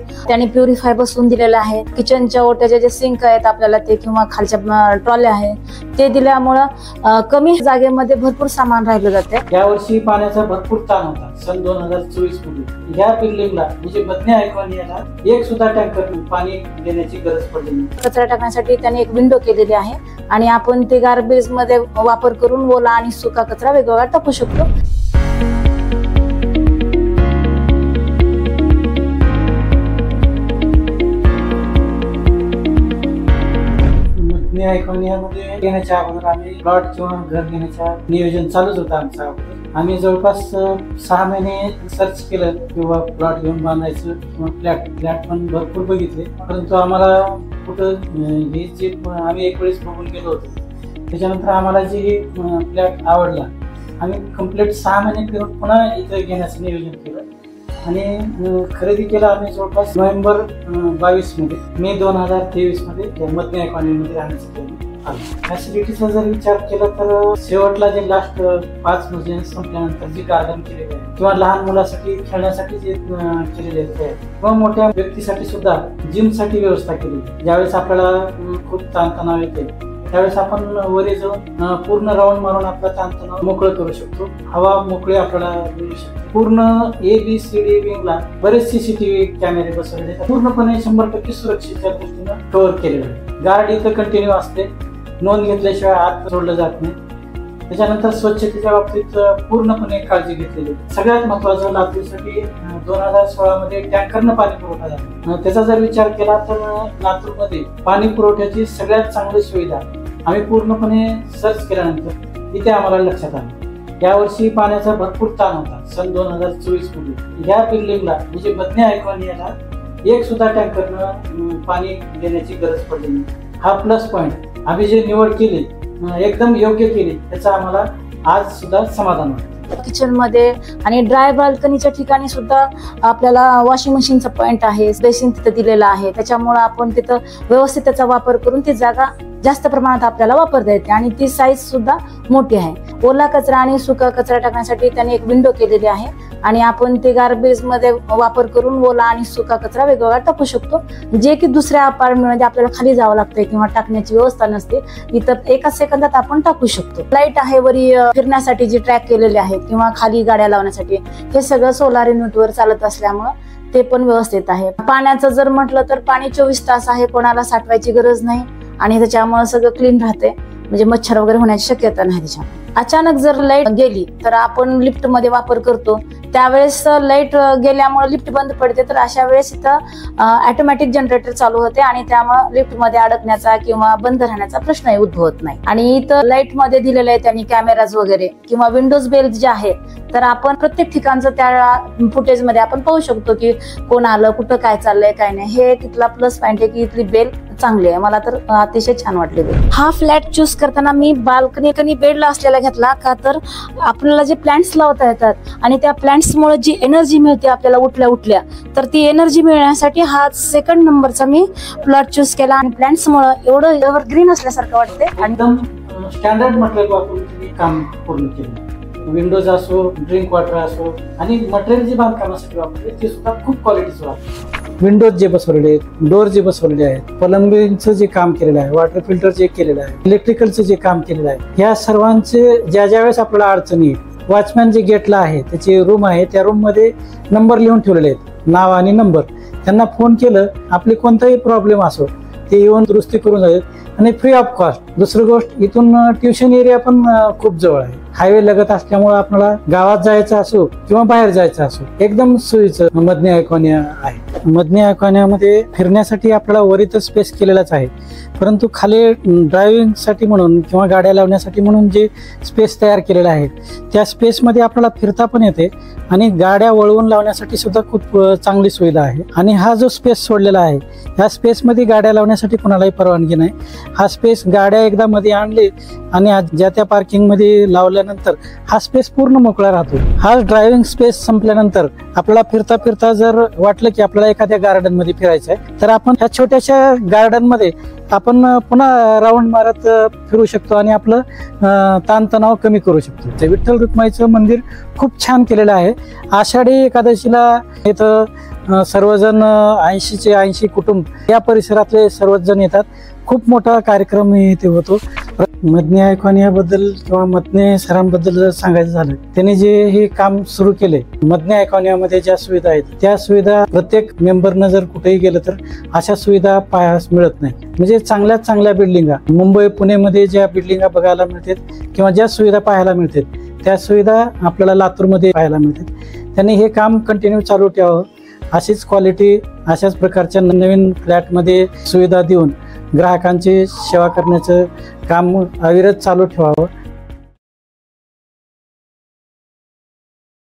त्यांनी प्युरिफाय बसवून दिलेलं आहे। किचनच्या ओट्याचे जे सिंक आहेत आपल्याला ते किंवा खालच्या ट्रॉल्या आहेत ते दिल्यामुळं कमी जागेमध्ये भरपूर सामान राहिलं जाते। यावर्षी पाण्याचा भरपूर ताण होता। सन 2024 मध्ये या बिल्डिंगला म्हणजे मधल्या ऐकवानीला एक सुद्धा टँकर पाणी देण्याची गरज पडली नाही। कचरा टाकण्यासाठी त्यांनी एक विंडो केलेली आहे आणि आपण ते गार्बेज मध्ये वापर करून ओला आणि सुका कचरा वेगवेगळा टाकू शकतो। ऐकवानीमध्ये घेण्याच्या अगोदर आम्ही प्लॉट किंवा घर घेण्याच्या नियोजन चालूच होतं आमचं। आम्ही जवळपास 6 महिने सर्च केलं किंवा प्लॉट घेऊन बांधायचं किंवा फ्लॅट पण भरपूर बघितले, परंतु आम्हाला कुठं हे जे आम्ही एक वेळेस बघून गेलो होतो त्याच्यानंतर आम्हाला जे फ्लॅट आवडला आम्ही कंप्लीट 6 महिने फिरून पुन्हा इथं घेण्याचं नियोजन केलं आणि खरेदी केला आम्ही जवळपास नोव्हेंबर 22 मध्ये। मे 2023 मध्ये मधल्या ऐकवानीमध्ये राहण्याचं फॅसिलिटीचा जर विचार केला तर शेवटला जे लास्ट 5 मजले संपल्यानंतर जे गार्डन केलेले आहे किंवा लहान मुलासाठी खेळण्यासाठी जे केलेले आहे किंवा मोठ्या व्यक्तीसाठी सुद्धा जिम साठी व्यवस्था केली। ज्यावेळेस आपल्याला खूप ताणतणाव येते त्यावेळेस आपण वरी जाऊन पूर्ण राऊंड मारून आपला ताणतणाव मोकळं करू शकतो। हवा मोकळी आपल्याला मिळू शकते। पूर्ण ABCD विंगला बरेच CCTV कॅमेरे बसवलेले आहेत। पूर्णपणे 100% सुरक्षेच्या दृष्टीनं कव्हर केलेलं आहे। गार्ड इथं कंटिन्यू असते, नोंद घेतल्याशिवाय आत सोडलं जात नाही। त्याच्यानंतर स्वच्छतेच्या बाबतीत पूर्णपणे काळजी घेतलेली। सगळ्यात महत्वाचं लातूरसाठी 2016 मध्ये टँकरनं पाणी पुरवठा झाला। त्याचा जर विचार केला तर लातूरमध्ये पाणी पुरवठ्याची सगळ्यात चांगली सुविधा आम्ही पूर्णपणे सर्च केल्यानंतर इथे आम्हाला लक्षात आलं। यावर्षी पाण्याचा भरपूर ताण होता। सन 2024 मध्ये या बिल्डिंगला म्हणजे मधल्या ऐकवानीला एक सुद्धा टँकरनं पाणी देण्याची गरज पडली नाही। हा प्लस पॉइंट आम्ही जे निवड केली एकदम योग्य केली त्याचा आम्हाला आज सुद्धा समाधान वाटतं। किचन मध्ये आणि ड्राय बाल्कनीच्या ठिकाणी सुद्धा आपल्याला वॉशिंग मशीनचा पॉइंट आहे, बेसिन तिथं दिलेला आहे। त्याच्यामुळे आपण तिथं व्यवस्थित त्याचा वापर करून ती जागा जास्त प्रमाणात आपल्याला वापरता येते आणि ती साईज सुद्धा मोठी आहे। ओला कचरा आणि सुका कचरा टाकण्यासाठी त्यांनी एक विंडो केलेली आहे आणि आपण ते गार्बेज मध्ये वापर करून ओला आणि सुका कचरा वेगवेगळा टाकू शकतो, जे की दुसऱ्या अपार्टमेंट मध्ये आपल्याला खाली जावं लागतंय किंवा टाकण्याची व्यवस्था नसते, इथं एका सेकंदात आपण टाकू शकतो। लाईट आहे वरी फिरण्यासाठी जे ट्रॅक केलेले आहेत किंवा खाली गाड्या लावण्यासाठी हे सगळं सोलार युनिटवर चालत असल्यामुळे ते पण व्यवस्थित आहे। पाण्याचं जर म्हटलं तर पाणी 24 तास आहे, कोणाला साठवायची गरज नाही आणि त्याच्यामुळे सगळं क्लीन राहते, म्हणजे मच्छर वगैरे होण्याची शक्यता नाही। त्याच्यामुळे अचानक जर लाईट गेली तर आपण लिफ्ट मध्ये वापर करतो, त्यावेळेस लाईट गेल्यामुळे लिफ्ट बंद पडते, तर अशा वेळेस इथं ऑटोमॅटिक जनरेटर चालू होते आणि त्यामुळे लिफ्ट मध्ये अडकण्याचा किंवा बंद राहण्याचा प्रश्न उद्भवत नाही। आणि इथं लाईट मध्ये दिलेलं आहे त्यांनी कॅमेराज वगैरे किंवा विंडोज बेल जे आहे, तर आपण प्रत्येक ठिकाणचं त्या फुटेज मध्ये आपण पाहू शकतो की कोण आलं, कुठं काय चाललंय काय नाही। हे तिथला प्लस पॉइंट आहे की इथली बेल चांगली आहे, मला तर अतिशय छान वाटले। हा फ्लॅट चूज करताना मी बाल्कनी बेडला असलेला घेतला का तर आपल्याला जे प्लांट्स लावता येतात आणि त्या प्लांट्स मुळे जी एनर्जी मिळते आपल्याला उठल्या तर ती एनर्जी मिळण्यासाठी हा सेकंड नंबरचा मी प्लॉट चूज केला आणि प्लांट्स मुळे एवढं एव्हरग्रीन असल्यासारखं वाटते। एकदम स्टँडर्ड मटेरियल वापरून तुम्ही काम पूर्ण केलं। विंडोज असो, ड्रिंक वॉटर असो आणि मटेरियल जे बांधकामासाठी वापरले ते सुद्धा खूप क्वालिटीचं वापरले। विंडोज जे बसवलेले आहेत, डोर जे बसवलेले आहेत, प्लंबिंगचं जे काम केलेलं आहे, वॉटर फिल्टर जे केलेलं आहे, इलेक्ट्रिकलचं जे काम केलेलं आहे, या सर्वांचे ज्या वेळेस आपल्याला अडचणी वॉचमॅन जे गेटला आहे त्याची रूम आहे, त्या रूम मध्ये नंबर लिहून ठेवलेले आहेत, नाव आणि नंबर। त्यांना फोन केलं आपली कोणताही प्रॉब्लेम असो ते येऊन दुरुस्ती करून जातात आणि फ्री ऑफ कॉस्ट। दुसरी गोष्ट इथून ट्युशन एरिया पण खूप जवळ आहे, हायवे लगत असल्यामुळे आपल्याला गावात जायचं असो किंवा बाहेर जायचं असो एकदम सोयीचं मधल्या ऐकवान्या आहे। मधल्या ऐकवान्यामध्ये फिरण्यासाठी आपल्याला वरीत स्पेस केलेलाच आहे, परंतु खाली ड्रायव्हिंग साठी म्हणून किंवा गाड्या लावण्यासाठी म्हणून जे स्पेस तयार केलेला आहे त्या स्पेसमध्ये आपल्याला फिरता पण येते आणि गाड्या वळवून लावण्यासाठी सुद्धा खूप चांगली सुविधा आहे। आणि हा जो स्पेस सोडलेला आहे या स्पेसमध्ये गाड्या लावण्यासाठी कोणालाही परवानगी नाही। हा स्पेस गाड्या एकदा मध्ये आणले आणि ज्या त्या पार्किंग मध्ये लावल्यानंतर हा स्पेस पूर्ण मोकळा राहतो। हा ड्रायव्हिंग स्पेस संपल्यानंतर आपल्याला फिरता फिरता जर वाटलं की आपल्याला एखाद्या गार्डन मध्ये फिरायचं आहे तर आपण ह्या छोट्याशा गार्डन मध्ये आपण पुन्हा राऊंड मारत फिरू शकतो आणि आपलं ताणतणाव कमी करू शकतो। ते विठ्ठल रुक्माईचं मंदिर खूप छान केलेलं आहे। आषाढी एकादशीला इथं सर्वजण 80 कुटुंब या परिसरातले सर्वच जण येतात. खूप मोठा कार्यक्रम इथे होतो. मदने आयकॉनियाबद्दल किंवा मदने सरांबद्दल जर सांगायचं झालं, त्यांनी जे हे काम सुरू केले, मदने आयकॉनियामध्ये ज्या सुविधा आहेत त्या सुविधा प्रत्येक मेंबरनं जर कुठेही गेलं तर अशा सुविधा पाहायला मिळत नाही. म्हणजे चांगल्यात चांगल्या बिल्डिंगा मुंबई पुणेमध्ये ज्या बिल्डिंगा बघायला मिळतात किंवा ज्या सुविधा पाहायला मिळतात त्या सुविधा आपल्याला लातूरमध्ये पाहायला मिळतात. त्यांनी हे काम कंटिन्यू चालू ठेवावं. अशीच क्वालिटी अशाच प्रकारच्या नवीन फ्लॅटमध्ये सुविधा देऊन ग्राहकांची सेवा करण्याचं काम अविरत चालू ठेवावं.